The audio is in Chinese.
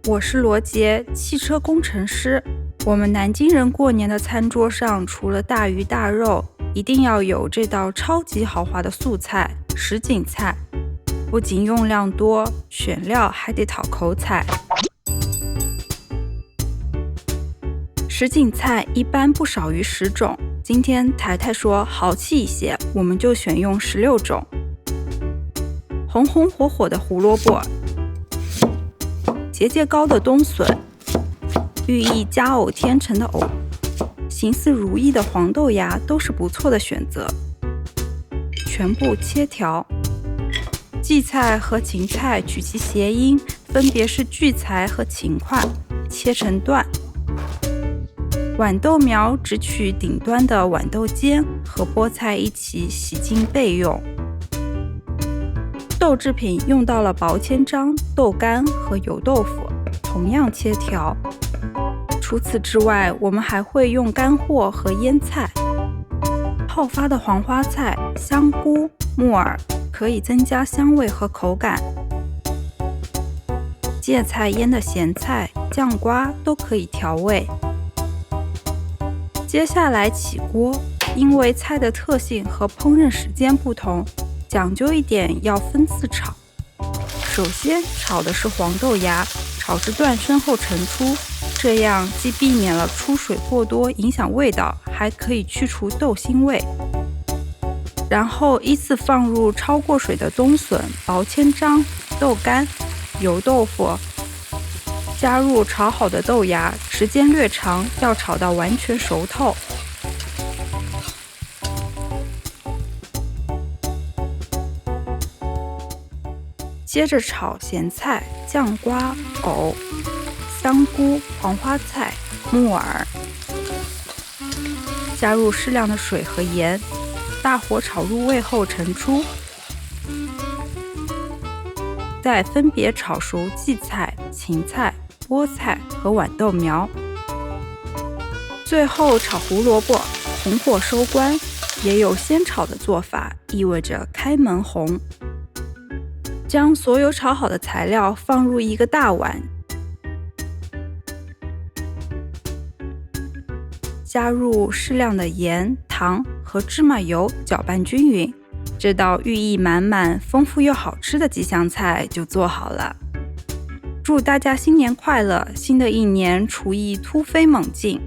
我是罗杰，汽车工程师。我们南京人过年的餐桌上，除了大鱼大肉，一定要有这道超级豪华的素菜——什锦菜。不仅用量多，选料还得讨口彩。什锦菜一般不少于10种，今天台台说豪气一些，我们就选用16种。红红火火的胡萝卜，节节高的冬笋，寓意佳偶天成的藕，形似如意的黄豆芽都是不错的选择。全部切条。荠菜和芹菜取其谐音，分别是聚财和勤快，切成段。豌豆苗只取顶端的豌豆尖，和菠菜一起洗净备用。豆制品用到了薄千张、豆干和油豆腐，同样切条。除此之外，我们还会用干货和腌菜。泡发的黄花菜、香菇、木耳可以增加香味和口感。芥菜腌的咸菜、酱瓜都可以调味。接下来起锅，因为菜的特性和烹饪时间不同，讲究一点要分次炒。首先炒的是黄豆芽，炒至断生后盛出，这样既避免了出水过多影响味道，还可以去除豆腥味。然后依次放入焯过水的冬笋、薄千张、豆干、油豆腐，加入炒好的豆芽，时间略长，要炒到完全熟透。接着炒咸菜、酱瓜、藕、香菇、黄花菜、木耳，加入适量的水和盐，大火炒入味后盛出。再分别炒熟荠菜、芹菜、菠菜和豌豆苗，最后炒胡萝卜，红火收官。也有先炒的做法，意味着开门红。将所有炒好的材料放入一个大碗，加入适量的盐、糖和芝麻油，搅拌均匀。这道寓意满满、丰富又好吃的吉祥菜就做好了。祝大家新年快乐！新的一年厨艺突飞猛进。